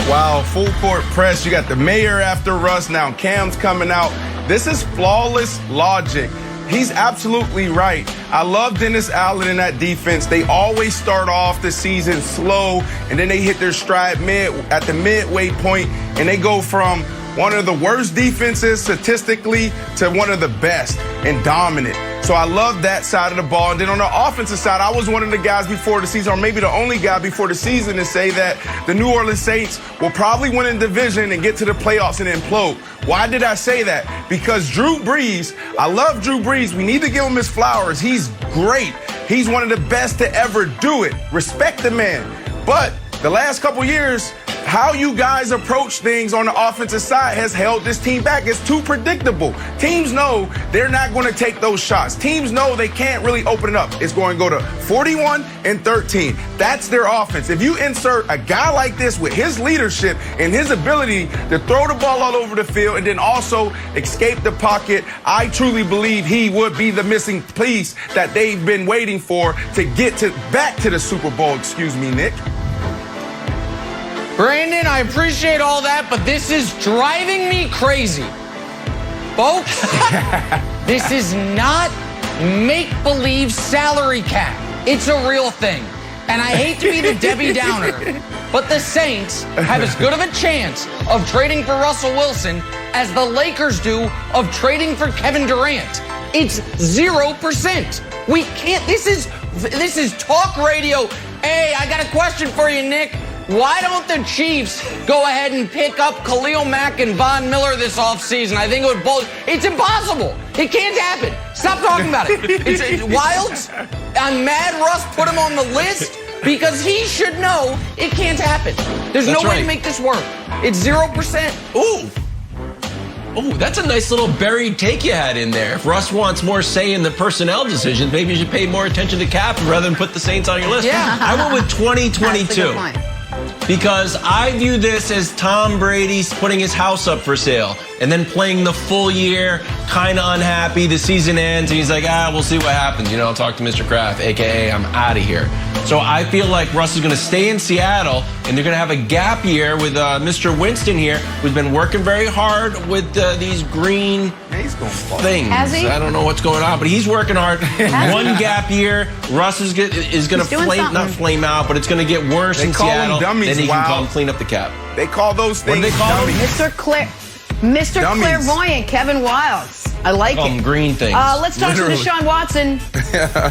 Wow, full court press. You got the mayor after Russ. Now Cam's coming out. This is flawless logic. He's absolutely right. I love Dennis Allen in that defense. They always start off the season slow, and then they hit their stride at the midway point, and they go from one of the worst defenses statistically to one of the best and dominant. So I love that side of the ball. And then on the offensive side, I was one of the guys before the season, or maybe the only guy before the season, to say that the New Orleans Saints will probably win in division and get to the playoffs and implode. Why did I say that? Because Drew Brees, I love Drew Brees. We need to give him his flowers. He's great. He's one of the best to ever do it. Respect the man. But the last couple years, how you guys approach things on the offensive side has held this team back. It's too predictable. Teams know they're not going to take those shots. Teams know they can't really open it up. It's going to go to 41 and 13. That's their offense. If you insert a guy like this with his leadership and his ability to throw the ball all over the field and then also escape the pocket, I truly believe he would be the missing piece that they've been waiting for to get back to the Super Bowl. Excuse me, Nick. Brandon, I appreciate all that, but this is driving me crazy. Folks, this is not make-believe salary cap. It's a real thing. And I hate to be the Debbie Downer, but the Saints have as good of a chance of trading for Russell Wilson as the Lakers do of trading for Kevin Durant. It's 0%. We can't, this is talk radio. Hey, I got a question for you, Nick. Why don't the Chiefs go ahead and pick up Khalil Mack and Von Miller this offseason? I think it would both. It's impossible. It can't happen. Stop talking about it. It's Wilds. I'm mad Russ put him on the list because he should know it can't happen. There's no way to make this work. It's 0%. Ooh, that's a nice little buried take you had in there. If Russ wants more say in the personnel decisions, maybe you should pay more attention to cap rather than put the Saints on your list. Yeah. I went with 2022. That's a good point. because I view this as Tom Brady's putting his house up for sale and then playing the full year, kind of unhappy. The season ends, and he's like, we'll see what happens. I'll talk to Mr. Kraft, a.k.a. I'm out of here. So I feel like Russ is going to stay in Seattle, and they're going to have a gap year with Mr. Winston here, who's been working very hard with these green things. I don't know what's going on, but he's working hard. One gap year, Russ is going to not flame out, but it's going to get worse in Seattle. Then he can come clean up the cap. They call those things what do they call dummies. Mr. Clairvoyant, Kevin Wildes. I like it. Green things. Let's talk to Deshaun Watson.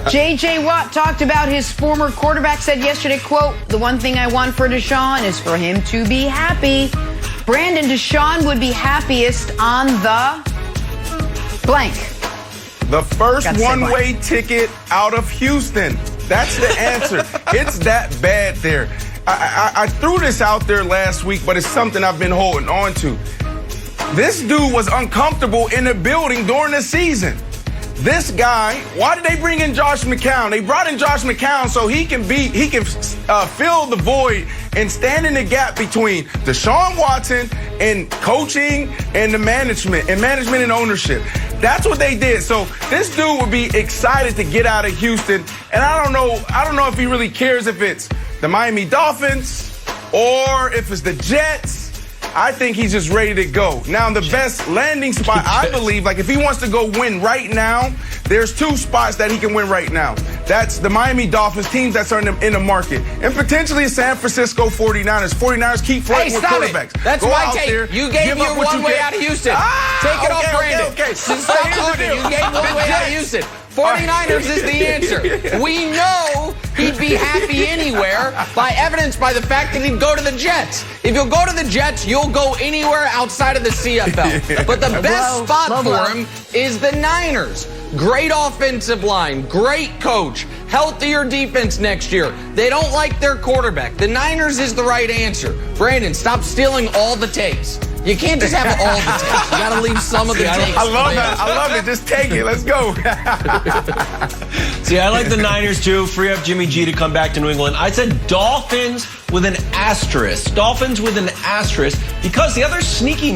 J.J. Watt talked about his former quarterback, said yesterday, quote, "The one thing I want for Deshaun is for him to be happy." Brandon, Deshaun would be happiest on the blank. The first one-way ticket out of Houston. That's the answer. It's that bad there. I threw this out there last week, but it's something I've been holding on to. This dude was uncomfortable in the building during the season. This guy, why did they bring in Josh McCown? They brought in Josh McCown so he can fill the void and stand in the gap between Deshaun Watson and coaching and the management and ownership. That's what they did. So this dude would be excited to get out of Houston. And I don't know if he really cares if it's the Miami Dolphins or if it's the Jets. I think he's just ready to go. Now, the best landing spot, I believe, like if he wants to go win right now, there's two spots that he can win right now. That's the Miami Dolphins, teams that are in the market, and potentially San Francisco 49ers. 49ers keep flirting with quarterbacks. That's go my out take. there, You gave your one way out of Houston. Take it off Brandon. Okay. Stop talking. You gave one way out of Houston. 49ers is the answer. We know he'd be happy anywhere by evidence by the fact that he'd go to the Jets. If you'll go to the Jets, you'll go anywhere outside of the CFL. But the best spot for him is the Niners. Great offensive line, great coach, healthier defense next year. They don't like their quarterback. The Niners is the right answer. Brandon, stop stealing all the takes. You can't just have all the takes. You got to leave some of the takes. I love that. I love it. Just take it. Let's go. See, I like the Niners too. Free up Jimmy G to come back to New England. I said Dolphins with an asterisk. Dolphins with an asterisk because the other sneaky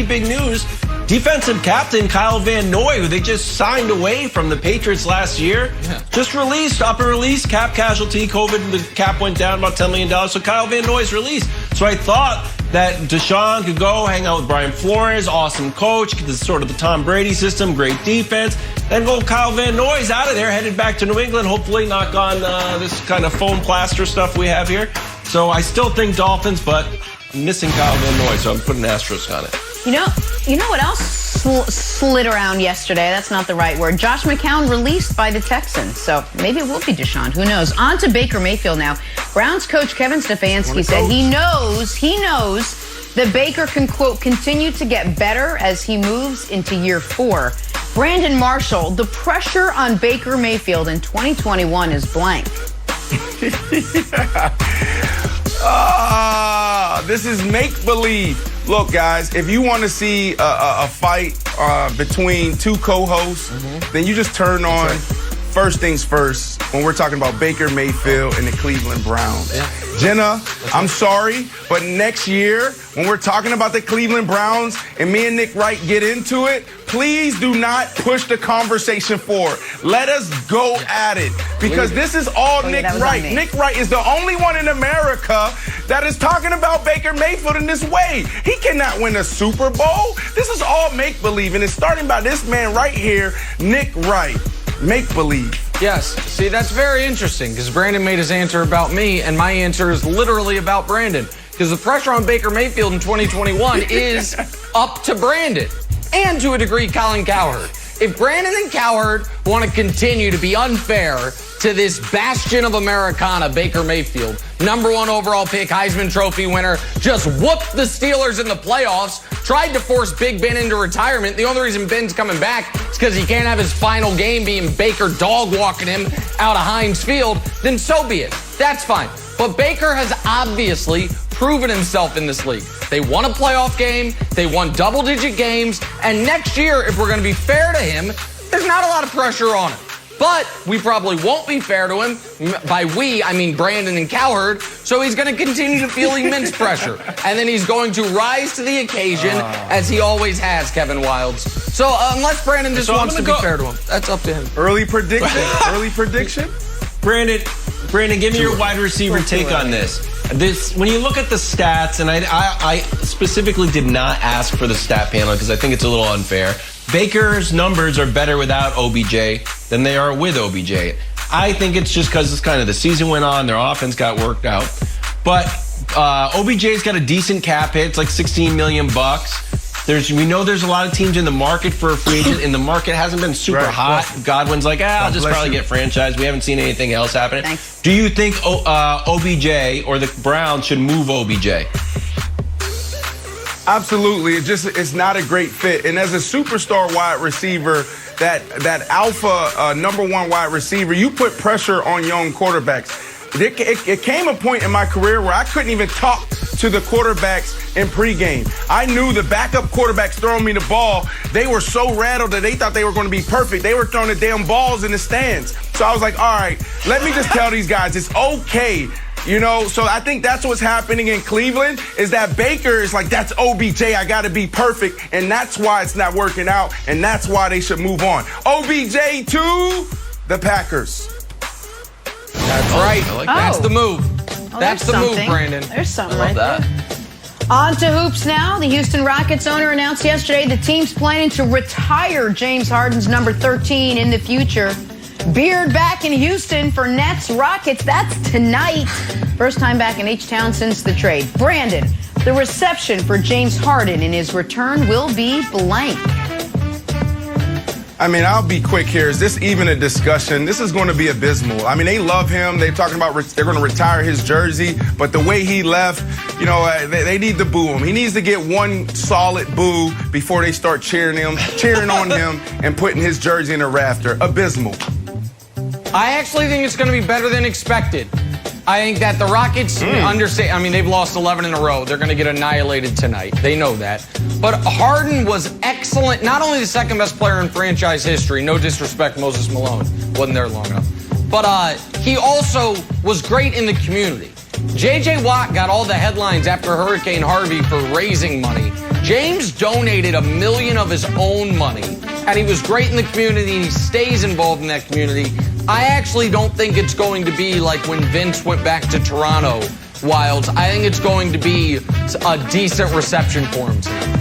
big news, defensive captain Kyle Van Noy, who they just signed away from the Patriots last year, just released, up and released, cap casualty, COVID, the cap went down about $10 million, so Kyle Van Noy's released. So I thought that Deshaun could go hang out with Brian Flores, awesome coach, this is sort of the Tom Brady system, great defense. Then go Kyle Van Noy's out of there, headed back to New England, hopefully knock on this kind of foam plaster stuff we have here. So I still think Dolphins, but I'm missing Kyle Van Noy, so I'm putting an asterisk on it. You know what else slid around yesterday? That's not the right word. Josh McCown released by the Texans. So maybe it will be Deshaun. Who knows? On to Baker Mayfield now. Browns coach Kevin Stefanski said he knows that Baker can, quote, continue to get better as he moves into year 4. Brandon Marshall, the pressure on Baker Mayfield in 2021 is blank. This is make-believe. Look, guys, if you want to see a fight between two co-hosts, then you just turn on First Things First when we're talking about Baker Mayfield and the Cleveland Browns. Jenna, I'm sorry, but next year when we're talking about the Cleveland Browns and me and Nick Wright get into it, please do not push the conversation forward. Let us go at it because this is all Nick Wright. Nick Wright is the only one in America that is talking about Baker Mayfield in this way. He cannot win a Super Bowl. This is all make-believe, and it's starting by this man right here, Nick Wright. Make-believe. Yes. See, that's very interesting because Brandon made his answer about me, and my answer is literally about Brandon because the pressure on Baker Mayfield in 2021 is up to Brandon and to a degree Colin Cowherd. If Brandon and Cowherd want to continue to be unfair to this bastion of Americana, Baker Mayfield, #1 overall pick, Heisman Trophy winner, just whooped the Steelers in the playoffs, tried to force Big Ben into retirement. The only reason Ben's coming back is because he can't have his final game being Baker dog walking him out of Heinz Field, then so be it. That's fine. But Baker has obviously proven himself in this league. They won a playoff game, they won double-digit games, and next year, if we're going to be fair to him, there's not a lot of pressure on him. But we probably won't be fair to him. By we, I mean Brandon and Cowherd. So he's going to continue to feel immense pressure. And then he's going to rise to the occasion, as he always has, Kevin Wildes. So unless Brandon just wants to be fair to him, that's up to him. Early prediction? Early prediction? Brandon, give me your wide receiver take on this. When you look at the stats, and I specifically did not ask for the stat panel because I think it's a little unfair. Baker's numbers are better without OBJ than they are with OBJ. I think it's just because it's kind of the season went on, their offense got worked out. But OBJ's got a decent cap hit. It's like $16 million. We know there's a lot of teams in the market for a free agent, and the market hasn't been super hot. Godwin's like, I'll just probably get franchised. We haven't seen anything else happening. Thanks. Do you think OBJ or the Browns should move OBJ? Absolutely. It's not a great fit. And as a superstar wide receiver, that alpha number one wide receiver, you put pressure on young quarterbacks. It came a point in my career where I couldn't even talk to the quarterbacks in pregame. I knew the backup quarterbacks throwing me the ball, they were so rattled that they thought they were going to be perfect. They were throwing the damn balls in the stands. So I was like, all right, let me just tell these guys it's okay. You know, so I think that's what's happening in Cleveland is that Baker is like, that's OBJ. I got to be perfect. And that's why it's not working out. And that's why they should move on. OBJ to the Packers. That's right. I like That's the move. That's the move, something. Brandon. There's something I right love there. On to hoops now. The Houston Rockets owner announced yesterday the team's planning to retire James Harden's number 13 in the future. Beard back in Houston for Nets Rockets. That's tonight. First time back in H-Town since the trade. Brandon, the reception for James Harden in his return will be blank. I mean, I'll be quick here. Is this even a discussion? This is going to be abysmal. I mean, they love him. They're talking about they're going to retire his jersey. But the way he left, you know, they need to boo him. He needs to get one solid boo before they start cheering on him and putting his jersey in a rafter. Abysmal. I actually think it's going to be better than expected. I think that the Rockets understand. I mean, they've lost 11 in a row. They're going to get annihilated tonight. They know that. But Harden was excellent. Not only the second best player in franchise history. No disrespect, Moses Malone. Wasn't there long enough. But he also was great in the community. J.J. Watt got all the headlines after Hurricane Harvey for raising money. James donated $1 million of his own money. And he was great in the community, and he stays involved in that community. I actually don't think it's going to be like when Vince went back to Toronto, Wildes. I think it's going to be a decent reception for him tonight.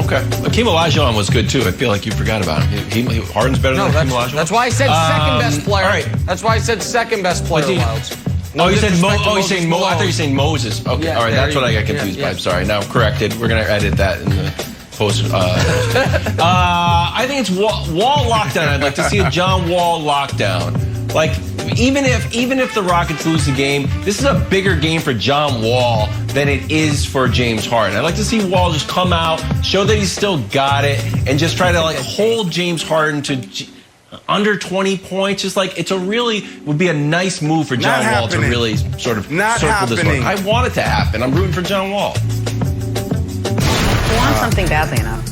Okay. Hakeem Olajuwon was good, too. I feel like you forgot about him. Harden's better than Hakeem Olajuwon? That's why I said second best player. All right. That's why I said second best player, Wildes. No, you said disrespect to you're saying Moses I thought you were saying Moses. Okay, Yeah, all right, there that's you what I go. got confused Yeah, by. yeah. I'm sorry. Now I'm corrected. We're going to edit that in the post. I think it's Wall lockdown. I'd like to see a John Wall lockdown. Like, even if the Rockets lose the game, this is a bigger game for John Wall than it is for James Harden. I'd like to see Wall just come out, show that he's still got it, and just try to like hold James Harden to under 20 points. Just like would be a nice move for John Wall to really sort of circle this one. I want it to happen. I'm rooting for John Wall. You want something badly enough.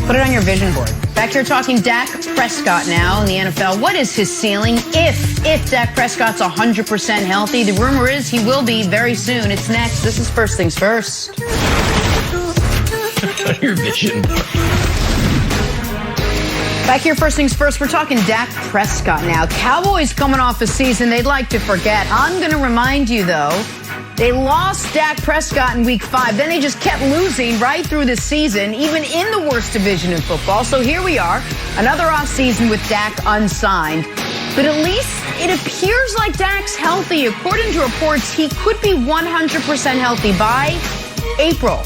Put it on your vision board. Back here talking Dak Prescott now in the NFL. What is his ceiling if Dak Prescott's 100% healthy? The rumor is he will be very soon. It's next. This is First Things First. Your vision board. Back here, First Things First, we're talking Dak Prescott now. Cowboys coming off a season they'd like to forget. I'm going to remind you, though, they lost Dak Prescott in Week 5. Then they just kept losing right through the season, even in the worst division in football. So here we are, another offseason with Dak unsigned. But at least it appears like Dak's healthy. According to reports, he could be 100% healthy by April.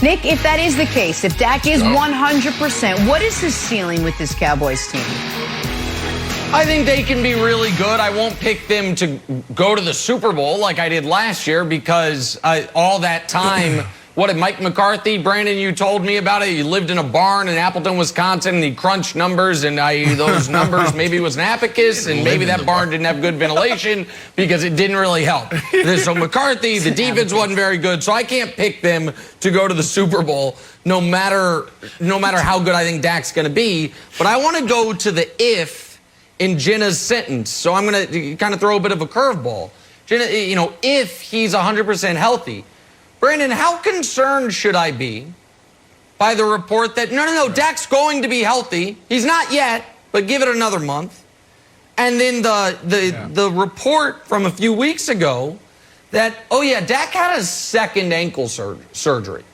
Nick, if that is the case, if Dak is 100%, what is his ceiling with this Cowboys team? I think they can be really good. I won't pick them to go to the Super Bowl like I did last year because all that time, what did Mike McCarthy, Brandon, you told me about it. He lived in a barn in Appleton, Wisconsin, and he crunched numbers, and those numbers maybe was an abacus, and maybe that barn didn't have good ventilation because it didn't really help. So McCarthy, the defense wasn't very good, so I can't pick them to go to the Super Bowl no matter how good I think Dak's going to be. But I want to go to the if in Jenna's sentence. So I'm going to kind of throw a bit of a curveball. Jenna, if he's 100% healthy, Brandon, how concerned should I be by the report that, no, Dak's going to be healthy. He's not yet, but give it another month. And then the report from a few weeks ago that, Dak had a second ankle surgery.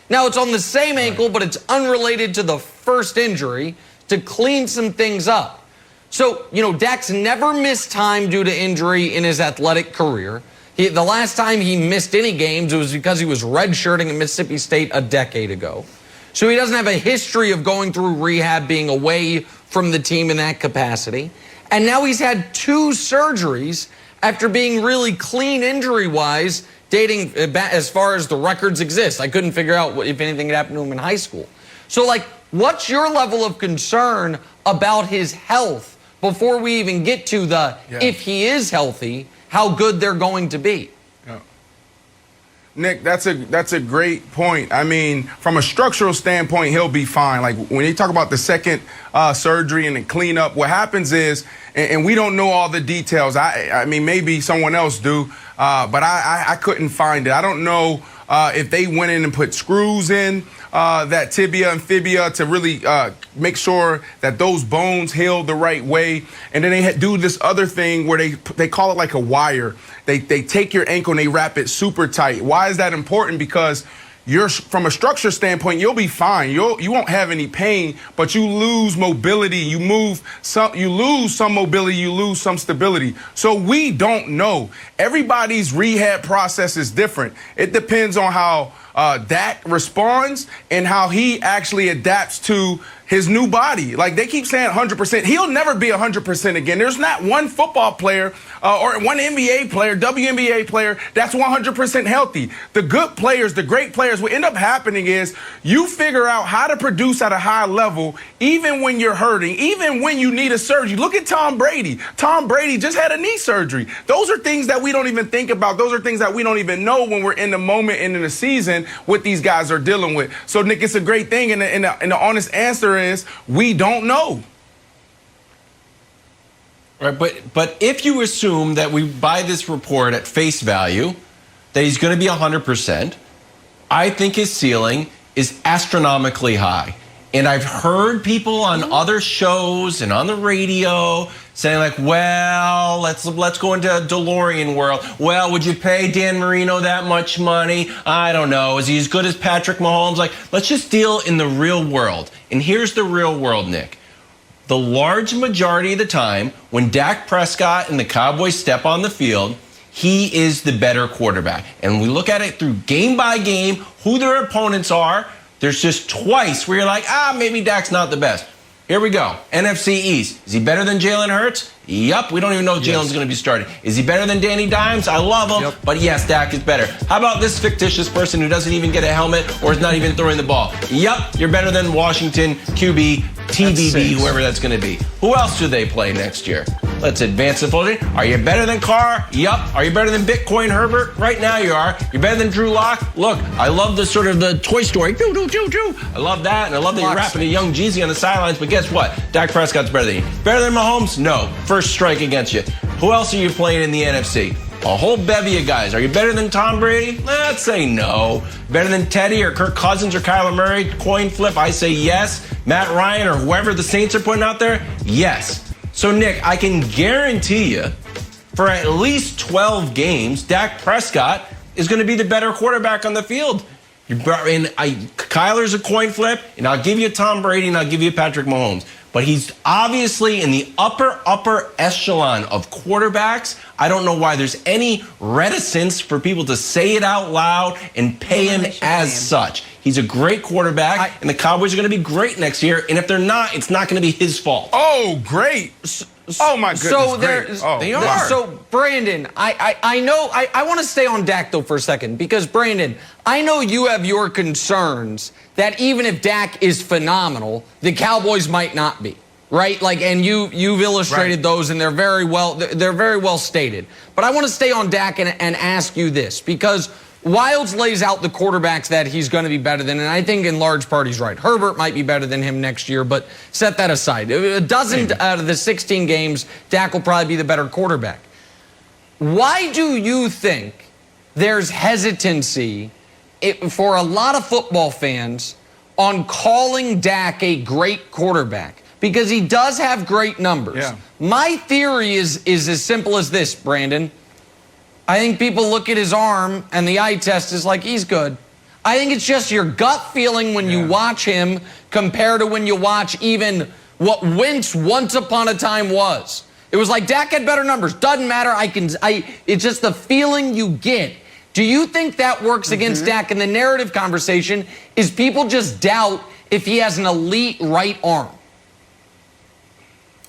Now, it's on the same ankle, but it's unrelated to the first injury to clean some things up. So, Dak's never missed time due to injury in his athletic career. The last time he missed any games, it was because he was redshirting at Mississippi State a decade ago. So he doesn't have a history of going through rehab, being away from the team in that capacity. And now he's had 2 surgeries after being really clean injury-wise, dating as far as the records exist. I couldn't figure out if anything had happened to him in high school. So, what's your level of concern about his health before we even get to if he is healthy, how good they're going to be? Nick, that's a great point. I mean, from a structural standpoint, he'll be fine. Like when you talk about the second surgery and the cleanup, what happens is, and we don't know all the details. I mean, maybe someone else do, but I couldn't find it. I don't know if they went in and put screws in that tibia and fibia to really make sure that those bones heal the right way. And then they do this other thing where they call it like a wire. They take your ankle and they wrap it super tight. Why is that important? Because from a structure standpoint, you'll be fine. You won't have any pain, but you lose mobility. You lose some mobility. You lose some stability. So we don't know. Everybody's rehab process is different. It depends on how Dak responds and how he actually adapts to his new body. Like they keep saying 100%. He'll never be 100% again. There's not one football player or one NBA player, WNBA player that's 100% healthy. The good players, the great players, what end up happening is you figure out how to produce at a high level even when you're hurting, even when you need a surgery. Look at Tom Brady. Tom Brady just had a knee surgery. Those are things that we don't even think about. Those are things that we don't even know when we're in the moment and in the season what these guys are dealing with. So, Nick, it's a great thing, and the honest answer is we don't know. Right, but if you assume that we buy this report at face value, that he's going to be 100%, I think his ceiling is astronomically high. And I've heard people on other shows and on the radio saying like, well, let's go into a DeLorean world. Well, would you pay Dan Marino that much money? I don't know. Is he as good as Patrick Mahomes? Like, let's just deal in the real world. And here's the real world, Nick. The large majority of the time when Dak Prescott and the Cowboys step on the field, he is the better quarterback. And we look at it through game by game, who their opponents are. There's just twice where you're like, maybe Dak's not the best. Here we go. NFC East. Is he better than Jalen Hurts? Yup. We don't even know if Jalen's going to be starting. Is he better than Danny Dimes? I love him. Yep. But yes, Dak is better. How about this fictitious person who doesn't even get a helmet or is not even throwing the ball? Yup. You're better than Washington, QB, TBB, whoever that's going to be. Who else do they play next year? Let's advance the folding. Are you better than Carr? Yup. Are you better than Bitcoin Herbert? Right now you are. You're better than Drew Lock? Look, I love the sort of the Toy Story. Doo, doo, doo, doo. I love that, and I love that you're rapping a young Jeezy on the sidelines, but guess what? Dak Prescott's better than you. Better than Mahomes? No. First strike against you. Who else are you playing in the NFC? A whole bevy of guys. Are you better than Tom Brady? Let's say no. Better than Teddy or Kirk Cousins or Kyler Murray? Coin flip, I say yes. Matt Ryan or whoever the Saints are putting out there? Yes. So, Nick, I can guarantee you for at least 12 games, Dak Prescott is going to be the better quarterback on the field. Kyler's a coin flip, and I'll give you Tom Brady and I'll give you Patrick Mahomes. But he's obviously in the upper echelon of quarterbacks. I don't know why there's any reticence for people to say it out loud and pay him as such. He's a great quarterback, and the Cowboys are going to be great next year. And if they're not, it's not going to be his fault. Oh, great. Oh, my goodness. They are. So, Brandon, I want to stay on Dak, though, for a second. Because, Brandon, I know you have your concerns that even if Dak is phenomenal, the Cowboys might not be. Right? And you've illustrated those, and they're very well stated. But I want to stay on Dak and ask you this, because Wilds lays out the quarterbacks that he's going to be better than, and I think in large part he's right. Herbert might be better than him next year, but set that aside. A dozen out of the 16 games, Dak will probably be the better quarterback. Why do you think there's hesitancy for a lot of football fans on calling Dak a great quarterback? Because he does have great numbers. Yeah. My theory is as simple as this, Brandon. I think people look at his arm and the eye test is like, he's good. I think it's just your gut feeling when you watch him compared to when you watch even what Wentz once upon a time was. It was like Dak had better numbers. Doesn't matter. It's just the feeling you get. Do you think that works against Dak in the narrative conversation? Is people just doubt if he has an elite right arm?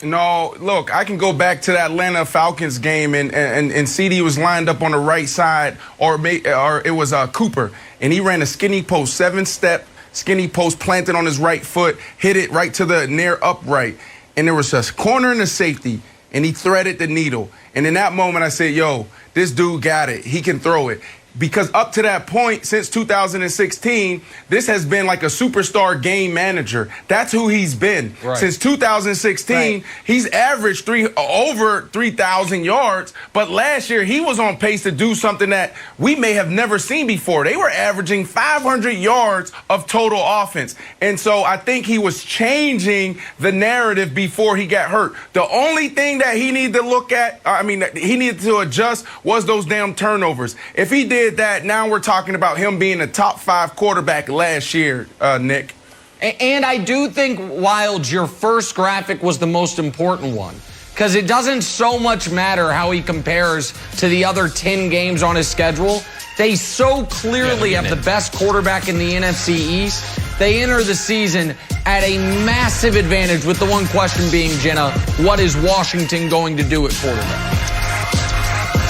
No, look, I can go back to the Atlanta Falcons game and CD was lined up on the right side, or it was Cooper, and he ran a skinny post, 7-step skinny post planted on his right foot, hit it right to the near upright, and there was a corner and a safety, and he threaded the needle. And in that moment, I said, yo, this dude got it. He can throw it. Because up to that point, since 2016, this has been like a superstar game manager. That's who he's been. Right. Since 2016, he's averaged over 3,000 yards. But last year, he was on pace to do something that we may have never seen before. They were averaging 500 yards of total offense. And so I think he was changing the narrative before he got hurt. The only thing that he needed to look at, that he needed to adjust was those damn turnovers. If he did that, now we're talking about him being a top 5 quarterback last year, Nick. And I do think, Wilds, your first graphic was the most important one, because it doesn't so much matter how he compares to the other 10 games on his schedule. They so clearly have the best quarterback in the NFC East. They enter the season at a massive advantage, with the one question being, Jenna, what is Washington going to do at quarterback?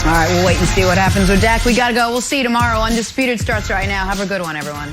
All right, we'll wait and see what happens with Dak. We got to go. We'll see you tomorrow. Undisputed starts right now. Have a good one, everyone.